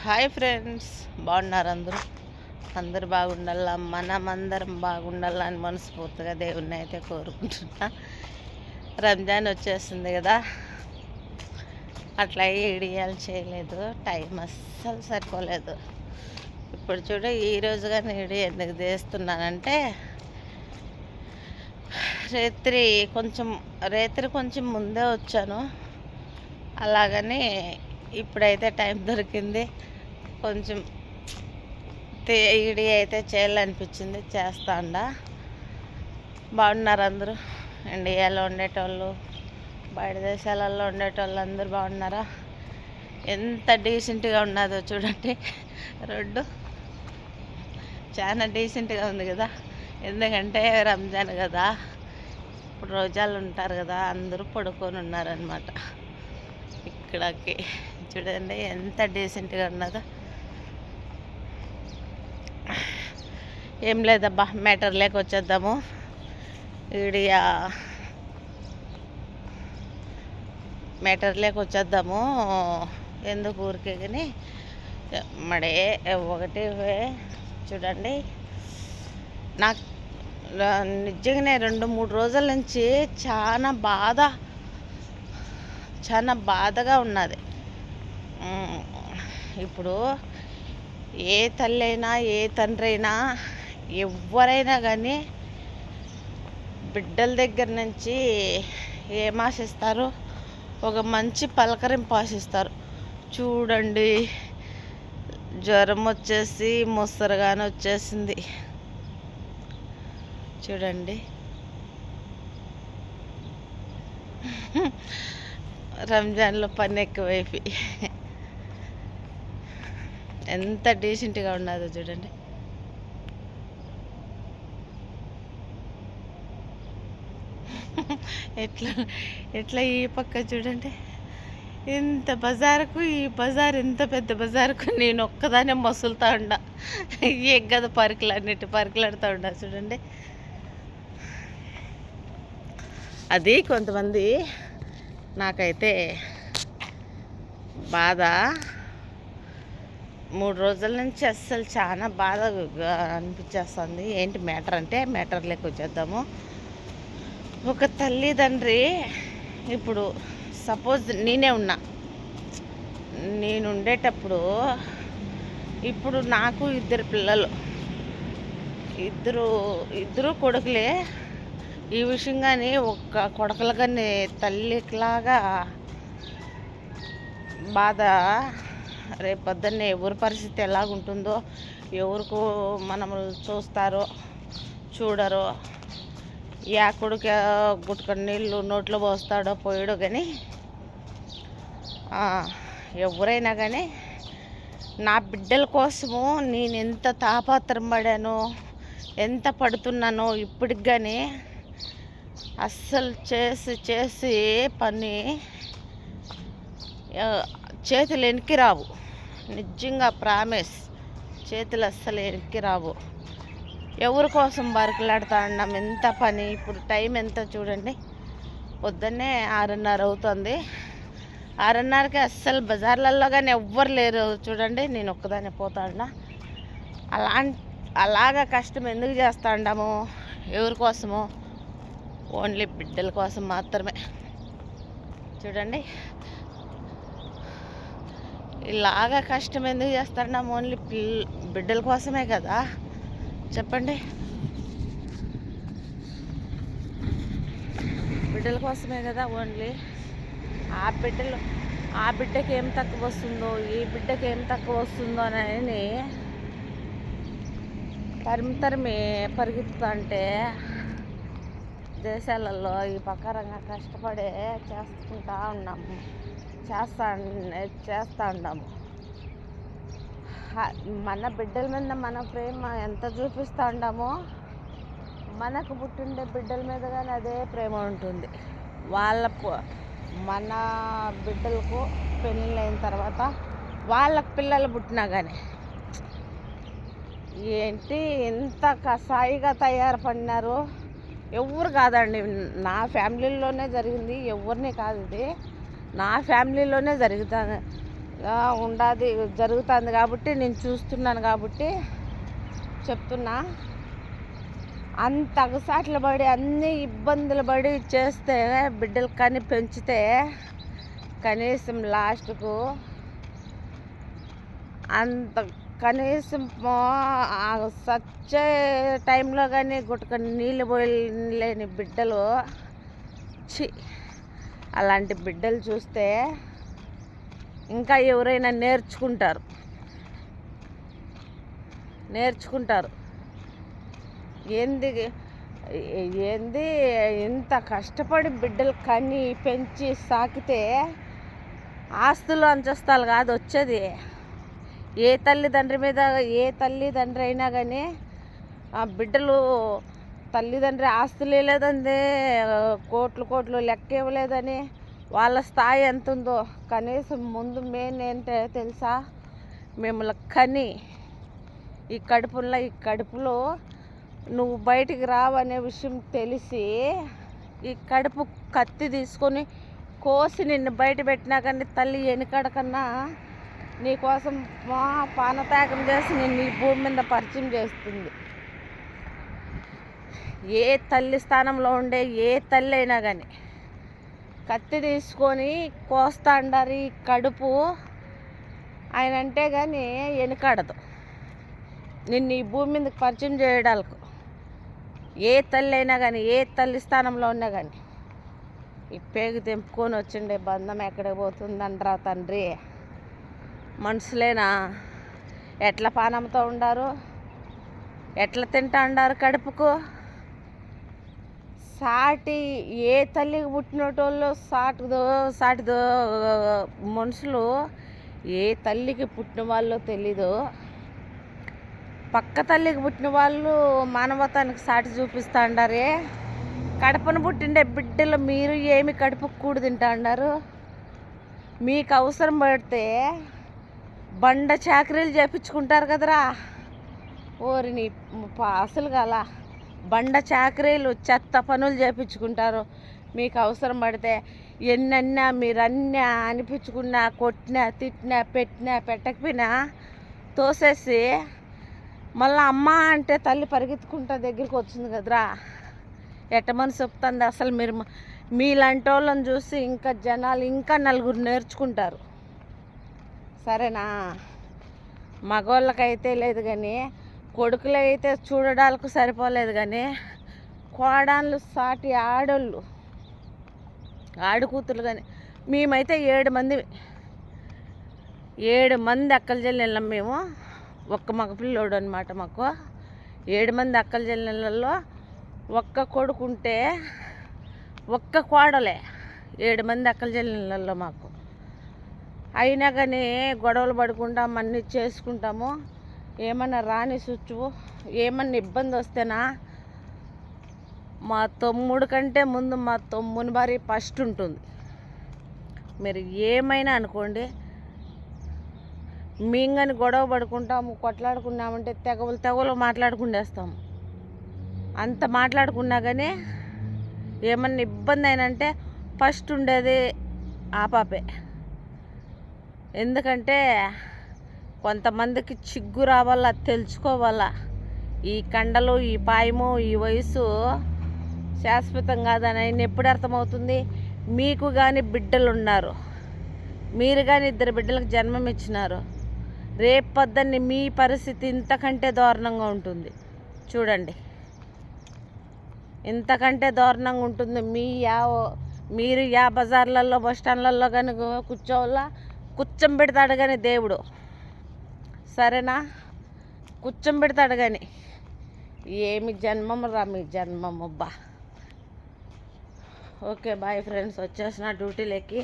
Hi friends, బాగున్నారు అందరూ? అందరు బాగుండాలా, మనమందరం బాగుండాలా అని మనస్ఫూర్తిగా దేవుణ్ణి అయితే కోరుకుంటున్నా. రంజాన్ వచ్చేస్తుంది కదా, అట్లా ఈడియాలు చేయలేదు, టైం అస్సలు సరిపోలేదు. ఇప్పుడు చూడ ఈరోజు కానీ ఈడి ఎందుకు చేస్తున్నానంటే రేత్రి కొంచెం ముందే వచ్చాను, అలాగని ఇప్పుడైతే టైం దొరికింది. కొంచెం ఈడి అయితే చేయాలనిపించింది, చేస్తాండా. బాగున్నారు అందరూ? ఇండియాలో ఉండేటోళ్ళు, బయట దేశాలలో ఉండేటోళ్ళు అందరూ బాగున్నారా? ఎంత డీసెంట్గా ఉన్నదో చూడండి, రోడ్డు చాలా డీసెంట్గా ఉంది కదా. ఎందుకంటే రంజాన్ కదా, ఇప్పుడు రోజాలు ఉంటారు కదా, అందరూ పడుకొని ఉన్నారనమాట. ఇక్కడికి చూడండి ఎంత డీసెంట్గా ఉన్నదో. ఏం లేదబ్బా, మ్యాటర్ లేక వచ్చేద్దాము. ఈడియా మ్యాటర్ లేక వచ్చేద్దాము, ఎందుకు ఊరికే కానీ మడే ఒకటి చూడండి. నాకు నిజంగానే 2-3 రోజుల నుంచి చాలా బాధగా ఉన్నది. ఇప్పుడు ఏ తల్లి అయినా, ఏ తండ్రి అయినా, ఎవరైనా కానీ బిడ్డల దగ్గర నుంచి ఏం ఆశిస్తారు? ఒక మంచి పలకరింపు ఆశిస్తారు. చూడండి, జ్వరం వచ్చేసి ముసరగానే వచ్చేసింది చూడండి. రంజాన్లో పని ఎక్కువైపోయి ఎంత డీసెంట్గా ఉన్నదో చూడండి. ఎట్లా ఈ పక్క చూడండి, ఇంత బజారుకు, ఈ బజార్ ఇంత పెద్ద బజారుకు నేను ఒక్కదానే మసులుతా ఉండా. ఎగ్గద పరుకులాడుతూ ఉండా చూడండి. అది కొంతమంది, నాకైతే బాధ. 3 రోజుల నుంచి అస్సలు చాలా బాధగా అనిపించేస్తుంది. ఏంటి మ్యాటర్ అంటే, మ్యాటర్ లెక్క వచ్చేద్దాము. ఒక తల్లిదండ్రి, ఇప్పుడు సపోజ్ నేను ఉండేటప్పుడు, ఇప్పుడు నాకు 2 పిల్లలు, ఇద్దరు కొడుకులే. ఈ విషయంగానే ఒక కొడుకులగానే తల్లిలాగా బాధ. రేపొద్దున్నే ఎవరి పరిస్థితి ఎలాగుంటుందో, ఎవరికి మనము చూస్తారో చూడరో, యా కొడుకు గుట్టుకొని నీళ్ళు నోట్లో పోస్తాడో పోయాడో కానీ, ఎవరైనా కానీ నా బిడ్డల కోసము నేను ఎంత తాపత్రం పడానో, ఎంత పడుతున్నానో ఇప్పటికి కానీ అస్సలు చేసి పని చేతులు వెనక్కి రావు. నిజంగా ప్రామిస్, చేతులు అస్సలు వెనక్కి రావు. ఎవరి కోసం బరకలాడుతూ ఉన్నాం, ఎంత పని. ఇప్పుడు టైం ఎంత చూడండి, పొద్దున్నే 6:30 అవుతుంది. 6:30కి అస్సలు బజార్లలో కానీ ఎవ్వరు లేరు చూడండి. నేను ఒక్కదాన్ని పోతా ఉన్నా. అలాగా కష్టం ఎందుకు చేస్తూ ఉన్నాము? ఎవరి కోసము? ఓన్లీ బిడ్డల కోసం మాత్రమే. చూడండి, ఇలాగా కష్టం ఎందుకు చేస్తున్నాం? ఓన్లీ బిడ్డల కోసమే కదా, చెప్పండి. బిడ్డల కోసమే కదా ఓన్లీ. ఆ బిడ్డకి ఏం తక్కువ వస్తుందో, ఈ బిడ్డకి ఏం తక్కువ వస్తుందో అని తరిమి పరిగెత్తుతా అంటే దేశాలలో ఈ ప్రకారంగా కష్టపడే చేస్తూ ఉన్నాము. మన బిడ్డల మీద మన ప్రేమ ఎంత చూపిస్తూ ఉన్నామో, మనకు పుట్టిండే బిడ్డల మీద కానీ అదే ప్రేమ ఉంటుంది. మన బిడ్డలకు పెళ్ళిళ్ళు అయిన తర్వాత వాళ్ళకు పిల్లలు పుట్టినా కానీ ఏంటి ఇంత కసాయిగా తయారుపడినారు. ఎవరు కాదండి, నా ఫ్యామిలీలోనే జరిగింది, ఎవరిని కాదు ఇది. నా ఫ్యామిలీలోనే ఉండాది జరుగుతుంది కాబట్టి నేను చూస్తున్నాను కాబట్టి చెప్తున్నా. అంత అగసాట్లు పడి అన్ని ఇబ్బందులు పడి చేస్తే బిడ్డలు కానీ పెంచితే కనీసం లాస్ట్కు అంత కనీసం సచ్చే టైంలో కానీ గుట్టక నీళ్ళు పోయలేని బిడ్డలు అలాంటి బిడ్డలు చూస్తే ఇంకా ఎవరైనా నేర్చుకుంటారు. ఏంది ఇంత కష్టపడి బిడ్డలు కని పెంచి సాకితే ఆస్తులు అంచస్తాలు కాదు వచ్చేది. ఏ తల్లిదండ్రి అయినా కానీ ఆ బిడ్డలు తల్లిదండ్రి ఆస్తులు లేదండి, కోట్లు లెక్క ఇవ్వలేదని వాళ్ళ స్థాయి ఎంత ఉందో కనీసం ముందు మెయిన్ ఏంటో తెలుసా, మిమ్మల్ని కని ఈ కడుపులో నువ్వు బయటికి రావనే విషయం తెలిసి ఈ కడుపు కత్తి తీసుకొని కోసి నిన్ను బయట పెట్టినా కానీ తల్లి ఎనకడకన్నా నీకోసం పానత్యాగం చేసి నిన్ను ఈ భూమి మీద పరిచయం చేస్తుంది. ఏ తల్లి స్థానంలో ఉండే ఏ తల్లి అయినా కానీ కత్తి తీసుకొని కోస్తా అంటారు ఈ కడుపు. ఆయన అంటే కానీ వెనకాడదు నిన్ను ఈ భూమి మీదకి పరిచయం చేయడానికి. ఏ తల్లి అయినా కానీ ఏ తల్లి స్థానంలో ఉన్నా కానీ ఈ పేగు తెంపుకొని వచ్చిండే బంధం ఎక్కడికి పోతుందంటారా తండ్రి? మనుషులేనా? ఎట్లా పానంతో ఉండారు, ఎట్లా తింటా ఉండారు కడుపుకు? సాటి ఏ తల్లికి పుట్టినటోళ్ళు సాటిదో మనుషులు ఏ తల్లికి పుట్టిన వాళ్ళో తెలీదు. పక్క తల్లికి పుట్టిన వాళ్ళు మానవతానికి సాటి చూపిస్తూ ఉండారే. కడపను పుట్టిండే బిడ్డలు మీరు ఏమి కడుపుకు కూడు తింటా ఉండారు? మీకు అవసరం పడితే బండ చాకరీలు చేపించుకుంటారు కదరా. ఓరిని అసలు గల బండ చాకరీలు చెత్త పనులు చేపించుకుంటారు. మీకు అవసరం పడితే ఎన్నన్నా మీరన్నా అనిపించుకున్నా, కొట్టినా, తిట్టినా, పెట్టినా, పెట్టకపోయినా తోసేసి మళ్ళీ అమ్మ అంటే తల్లి పరిగెత్తుకుంటా దగ్గరికి వచ్చింది కదరా. ఎట్ట మనసు చెప్తుంది అసలు? మీరు మీలాంటి వాళ్ళని చూసి ఇంకా జనాలు ఇంకా నలుగురు నేర్చుకుంటారు. సరేనా? మగవాళ్ళకైతే లేదు కానీ కొడుకులైతే చూడడానికి సరిపోలేదు కానీ కోడాళ్ళు సాటి ఆడోళ్ళు ఆడుకూతులు కానీ మేమైతే 7 మంది అక్కల చెల్లెళ్ళం. మేము ఒక్క మగపిల్లోడు అనమాట. మాకు 7 మంది అక్కల చెల్లెళ్ళల్లో ఒక్క కొడుకుంటే ఒక్క కోడలే 7 మంది అక్కల చెల్లెళ్ళల్లో మాకు. అయినా కానీ గొడవలు పడుకుంటాం, అన్నీ చేసుకుంటాము. ఏమన్నా రాని సుచ్చు ఏమన్నా ఇబ్బంది వస్తేనా మా తమ్ముడు కంటే ముందు మా తమ్ముని భార్య ఫస్ట్ ఉంటుంది. మీరు ఏమైనా అనుకోండి, మేము కానీ గొడవ పడుకుంటాము, కొట్లాడుకున్నామంటే తెగలు మాట్లాడుకుండేస్తాము. అంత మాట్లాడుకున్నా కానీ ఏమన్నా ఇబ్బంది అయినంటే ఫస్ట్ ఉండేది ఆ పాపే. ఎందుకంటే కొంతమందికి చిగ్గు రావాలా, తెలుసుకోవాలా. ఈ కండలు, ఈ పాయము, ఈ వయసు శాశ్వతం కాదని ఆయన ఎప్పుడు అర్థమవుతుంది? మీకు కానీ బిడ్డలు ఉన్నారు, మీరు కానీ 2 బిడ్డలకు జన్మం ఇచ్చినారు. రేపు పొద్దున్నే మీ పరిస్థితి ఇంతకంటే దారుణంగా ఉంటుంది. చూడండి, ఇంతకంటే దారుణంగా ఉంటుంది. మీరు బజార్లలో, బస్ స్టాండ్లలో కానీ కూర్చోబెడతాడు కానీ దేవుడు. సరేనా? కూర్చోబెడతాడు కానీ ఏమి జన్మము రా మీ జన్మము. బా ఓకే, బాయ్ ఫ్రెండ్స్. వచ్చేసిన డ్యూటీలోకి.